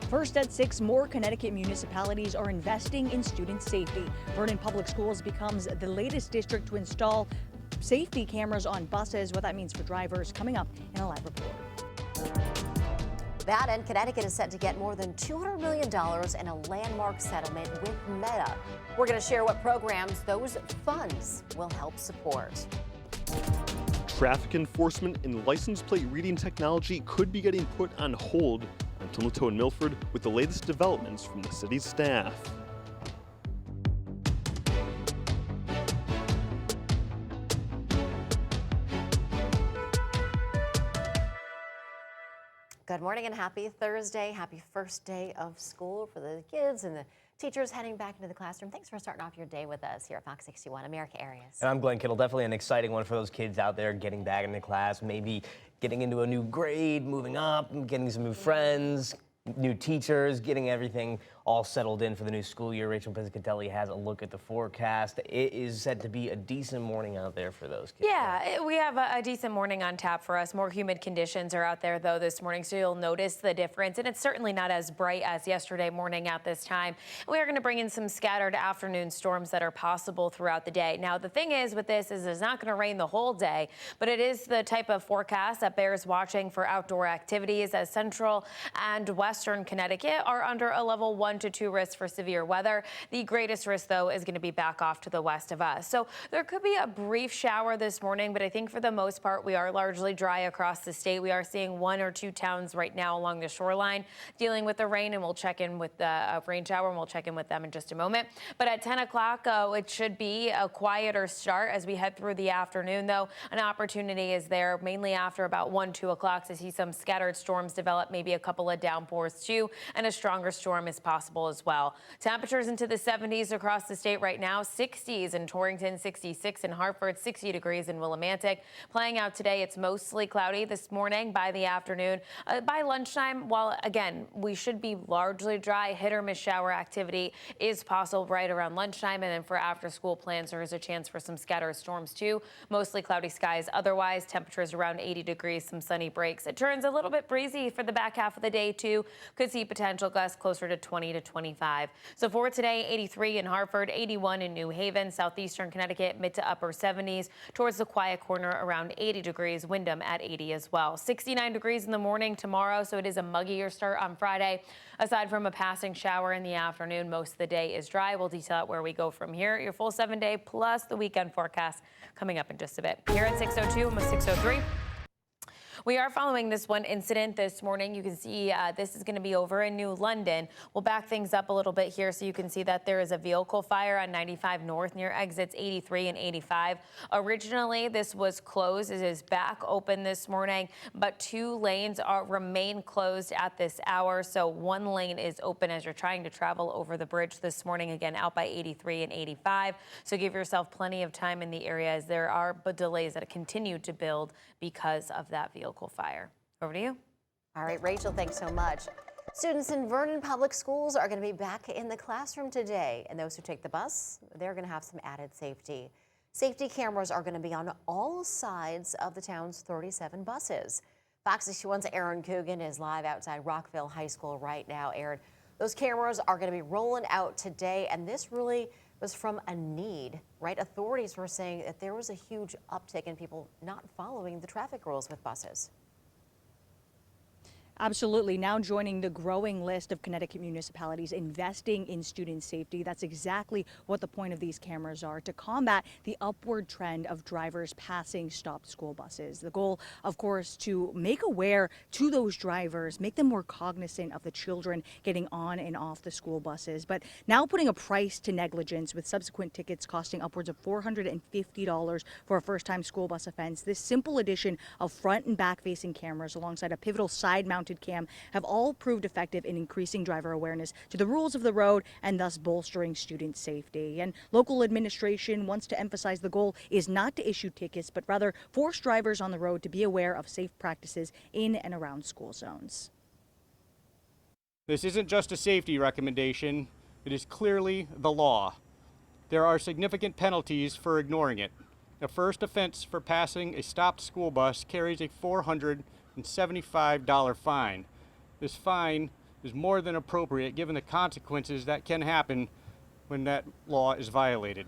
First at 6, more Connecticut municipalities are investing in student safety. Vernon Public Schools becomes the latest district to install safety cameras on buses. What that means for drivers, coming up in a live report. That, and Connecticut is set to get more than $200 million in a landmark settlement with Meta. We're going to share what programs those funds will help support. Traffic enforcement and license plate reading technology could be getting put on hold until Toledo and Milford with the latest developments from the city's staff. Good morning and happy Thursday. Happy first day of school for the kids and the teachers heading back into the classroom. Thanks for starting off your day with us here at Fox 61 America Areas. And I'm Glenn Kittle. Definitely an exciting one for those kids out there getting back into class, maybe getting into a new grade, moving up, getting some new friends, new teachers, getting everything all settled in for the new school year. Rachel Piscatelli has a look at the forecast. It is said to be a decent morning out there for those kids. Yeah, we have a decent morning on tap for us. More humid conditions are out there, though, this morning, so you'll notice the difference. And it's certainly not as bright as yesterday morning at this time. We are going to bring in some scattered afternoon storms that are possible throughout the day. Now, the thing is with this is it's not going to rain the whole day, but it is the type of forecast that bears watching for outdoor activities, as central and western Connecticut are under a level 1 to 2 risk for severe weather. The greatest risk, though, is going to be back off to the west of us. So there could be a brief shower this morning, but I think for the most part, we are largely dry across the state. We are seeing 1 or 2 towns right now along the shoreline dealing with the rain, and we'll check in with the rain shower, and we'll check in with them in just a moment. But at 10 o'clock, it should be a quieter start as we head through the afternoon, though. An opportunity is there mainly after about 1, 2 o'clock to see some scattered storms develop, maybe a couple of downpours too, and a stronger storm is possible as well. Temperatures into the 70s across the state right now, 60s in Torrington, 66 in Hartford, 60 degrees in Willimantic. Playing out today, it's mostly cloudy this morning. By the afternoon, by lunchtime, while again, we should be largely dry, hit or miss shower activity is possible right around lunchtime. And then for after school plans, there is a chance for some scattered storms too. Mostly cloudy skies. Otherwise, temperatures around 80 degrees, some sunny breaks. It turns a little bit breezy for the back half of the day too. Could see potential gusts closer to 20 to 25. So for today, 83 in Hartford, 81 in New Haven, southeastern Connecticut, mid to upper 70s. Towards the quiet corner, around 80 degrees. Windham at 80 as well. 69 degrees in the morning tomorrow, so it is a muggier start on Friday. Aside from a passing shower in the afternoon, most of the day is dry. We'll detail out where we go from here. Your full 7-day plus the weekend forecast coming up in just a bit. Here at 6:02, almost 6:03. We are following this one incident this morning. You can see this is going to be over in New London. We'll back things up a little bit here so you can see that there is a vehicle fire on 95 North near exits 83 and 85. Originally, this was closed. It is back open this morning, but 2 lanes remain closed at this hour. So 1 lane is open as you're trying to travel over the bridge this morning, again, out by 83 and 85. So give yourself plenty of time in the area as there are delays that continue to build because of that vehicle fire. Over to you. All right, Rachel, thanks so much. Students in Vernon Public Schools are going to be back in the classroom today, and those who take the bus, they're going to have some added safety. Safety cameras are going to be on all sides of the town's 37 buses. Fox 61's Aaron Coogan is live outside Rockville High School right now. Aaron, those cameras are going to be rolling out today, and this really was from a need, right? Authorities were saying that there was a huge uptick in people not following the traffic rules with buses. Absolutely. Now joining the growing list of Connecticut municipalities investing in student safety. That's exactly what the point of these cameras are, to combat the upward trend of drivers passing stopped school buses. The goal, of course, to make aware to those drivers, make them more cognizant of the children getting on and off the school buses. But now putting a price to negligence with subsequent tickets costing upwards of $450 for a first-time school bus offense. This simple addition of front and back-facing cameras alongside a pivotal side-mounted cam have all proved effective in increasing driver awareness to the rules of the road and thus bolstering student safety. And local administration wants to emphasize the goal is not to issue tickets, but rather force drivers on the road to be aware of safe practices in and around school zones. This isn't just a safety recommendation, it is clearly the law. There are significant penalties for ignoring it. The first offense for passing a stopped school bus carries a $475 fine. This fine is more than appropriate given the consequences that can happen when that law is violated.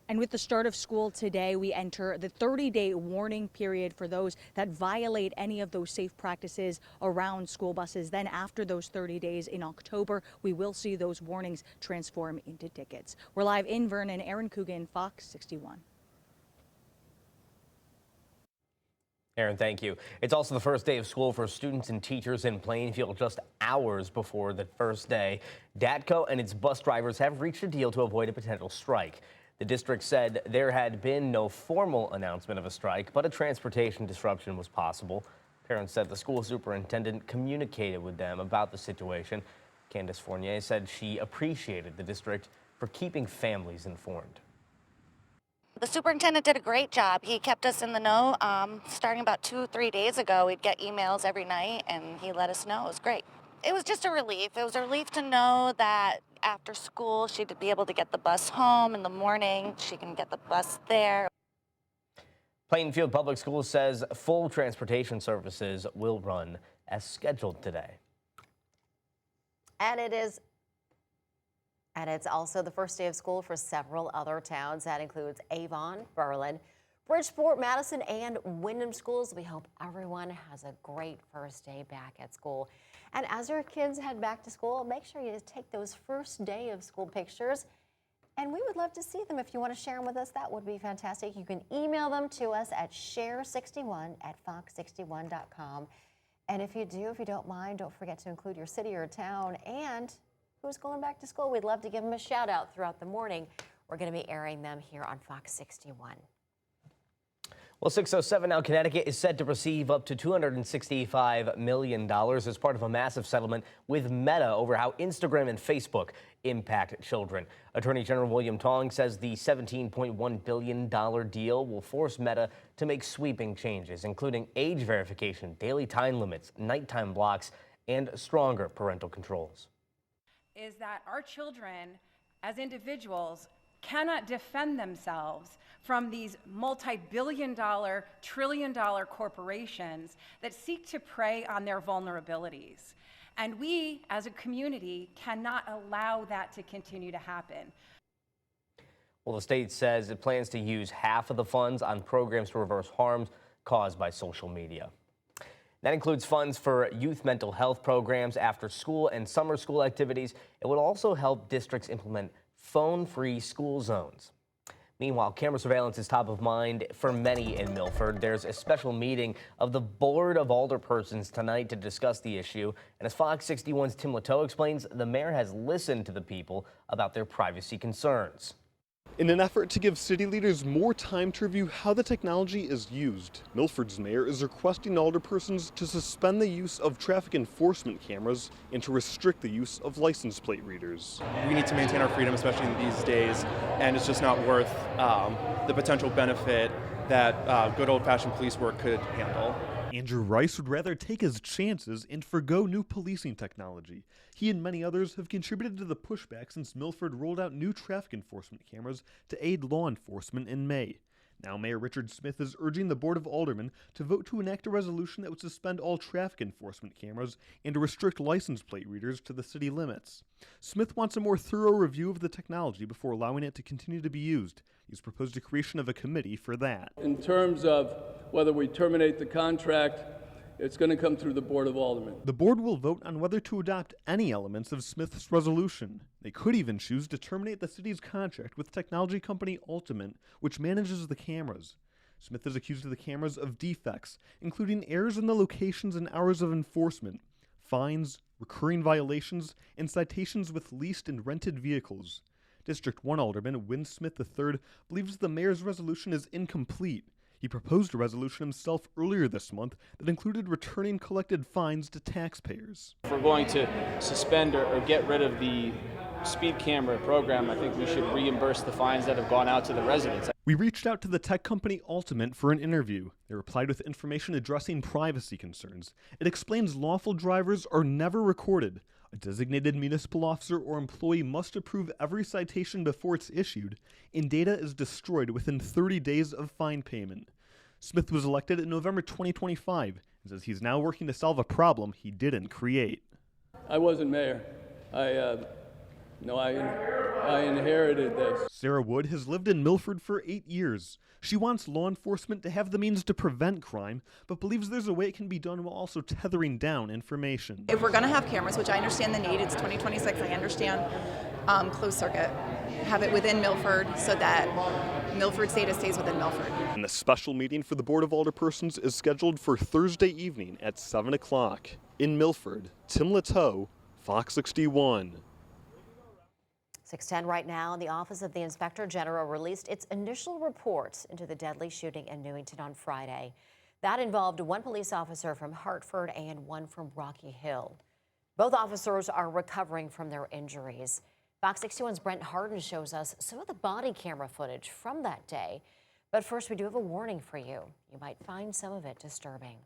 And with the start of school today, we enter the 30-day warning period for those that violate any of those safe practices around school buses. Then after those 30 days in October, we will see those warnings transform into tickets. We're live in Vernon. Aaron Coogan, Fox 61. Aaron, thank you. It's also the first day of school for students and teachers in Plainfield, just hours before the first day. DATCO and its bus drivers have reached a deal to avoid a potential strike. The district said there had been no formal announcement of a strike, but a transportation disruption was possible. Parents said the school superintendent communicated with them about the situation. Candace Fournier said she appreciated the district for keeping families informed. The superintendent did a great job. He kept us in the know. Starting about 2-3 days ago, we'd get emails every night, and he let us know. It was great. It was just a relief. It was a relief to know that after school, she'd be able to get the bus home in the morning. She can get the bus there. Plainfield Public Schools says full transportation services will run as scheduled today. And it's also the first day of school for several other towns. That includes Avon, Berlin, Bridgeport, Madison, and Windham schools. We hope everyone has a great first day back at school. And as your kids head back to school, make sure you take those first day of school pictures. And we would love to see them. If you want to share them with us, that would be fantastic. You can email them to us at share61@fox61.com. And if you don't mind, don't forget to include your city or town and who's going back to school. We'd love to give them a shout out throughout the morning. We're going to be airing them here on Fox 61. Well, 6:07 now. Connecticut is set to receive up to $265 million as part of a massive settlement with Meta over how Instagram and Facebook impact children. Attorney General William Tong says the $17.1 billion deal will force Meta to make sweeping changes, including age verification, daily time limits, nighttime blocks, and stronger parental controls. Is that our children as individuals cannot defend themselves from these multi-billion-dollar, trillion-dollar corporations that seek to prey on their vulnerabilities. And we, as a community, cannot allow that to continue to happen. Well, the state says it plans to use half of the funds on programs to reverse harms caused by social media. That includes funds for youth mental health programs, after school and summer school activities. It would also help districts implement phone-free school zones. Meanwhile, camera surveillance is top of mind for many in Milford. There's a special meeting of the Board of Alderpersons tonight to discuss the issue. And as Fox 61's Tim Latow explains, the mayor has listened to the people about their privacy concerns. In an effort to give city leaders more time to review how the technology is used, Milford's mayor is requesting alderpersons to suspend the use of traffic enforcement cameras and to restrict the use of license plate readers. We need to maintain our freedom, especially in these days, and it's just not worth the potential benefit that good old-fashioned police work could handle. Andrew Rice would rather take his chances and forgo new policing technology. He and many others have contributed to the pushback since Milford rolled out new traffic enforcement cameras to aid law enforcement in May. Now Mayor Richard Smith is urging the Board of Aldermen to vote to enact a resolution that would suspend all traffic enforcement cameras and to restrict license plate readers to the city limits. Smith wants a more thorough review of the technology before allowing it to continue to be used. He's proposed the creation of a committee for that. In terms of whether we terminate the contract, it's going to come through the Board of Aldermen. The board will vote on whether to adopt any elements of Smith's resolution. They could even choose to terminate the city's contract with technology company Ultimate, which manages the cameras. Smith is accused of the cameras of defects, including errors in the locations and hours of enforcement, fines, recurring violations, and citations with leased and rented vehicles. District 1 Alderman Win Smith III believes the mayor's resolution is incomplete. He proposed a resolution himself earlier this month that included returning collected fines to taxpayers. If we're going to suspend or get rid of the speed camera program, I think we should reimburse the fines that have gone out to the residents. We reached out to the tech company Ultimate for an interview. They replied with information addressing privacy concerns. It explains lawful drivers are never recorded. A designated municipal officer or employee must approve every citation before it's issued, and data is destroyed within 30 days of fine payment. Smith was elected in November 2025, and says he's now working to solve a problem he didn't create. I wasn't mayor. I inherited this. Sarah Wood has lived in Milford for 8 years. She wants law enforcement to have the means to prevent crime, but believes there's a way it can be done while also tethering down information. If we're going to have cameras, which I understand the need, it's 2026, I understand closed circuit, have it within Milford so that Milford's data stays within Milford. And the special meeting for the Board of Alderpersons is scheduled for Thursday evening at 7 o'clock. In Milford, Tim Lateau, Fox 61. 6:10 right now, the Office of the Inspector General released its initial report into the deadly shooting in Newington on Friday. That involved one police officer from Hartford and one from Rocky Hill. Both officers are recovering from their injuries. Fox 61's Brent Harden shows us some of the body camera footage from that day. But first, we do have a warning for you. You might find some of it disturbing.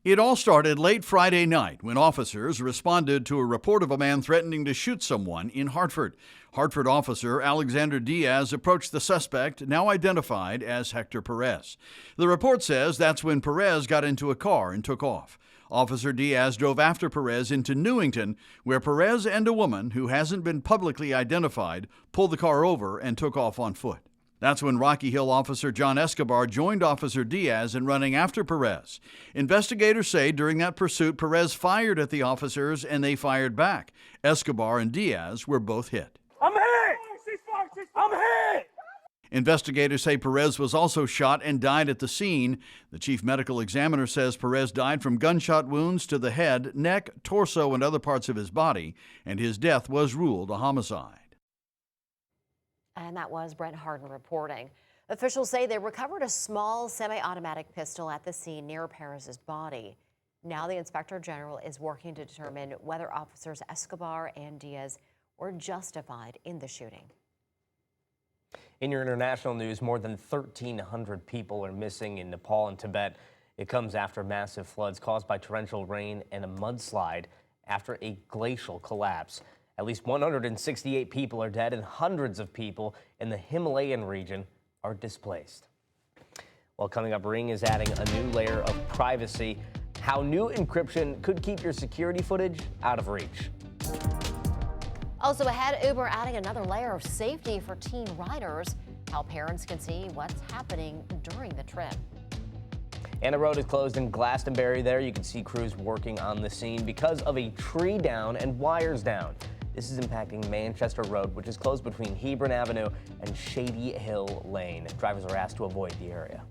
It all started late Friday night when officers responded to a report of a man threatening to shoot someone in Hartford. Hartford officer Alexander Diaz approached the suspect, now identified as Hector Perez. The report says that's when Perez got into a car and took off. Officer Diaz drove after Perez into Newington, where Perez and a woman who hasn't been publicly identified pulled the car over and took off on foot. That's when Rocky Hill officer John Escobar joined Officer Diaz in running after Perez. Investigators say during that pursuit, Perez fired at the officers and they fired back. Escobar and Diaz were both hit. I'm hit! I'm hit! Investigators say Perez was also shot and died at the scene. The chief medical examiner says Perez died from gunshot wounds to the head, neck, torso, and other parts of his body, and his death was ruled a homicide. And that was Brent Harden reporting. Officials say they recovered a small semi-automatic pistol at the scene near Perez's body. Now the Inspector General is working to determine whether officers Escobar and Diaz were justified in the shooting. In your international news, more than 1,300 people are missing in Nepal and Tibet. It comes after massive floods caused by torrential rain and a mudslide after a glacial collapse. At least 168 people are dead and hundreds of people in the Himalayan region are displaced. Well, coming up, Ring is adding a new layer of privacy. How new encryption could keep your security footage out of reach. Also ahead, Uber adding another layer of safety for teen riders. How parents can see what's happening during the trip. And a road is closed in Glastonbury. There you can see crews working on the scene because of a tree down and wires down. This is impacting Manchester Road, which is closed between Hebron Avenue and Shady Hill Lane. Drivers are asked to avoid the area.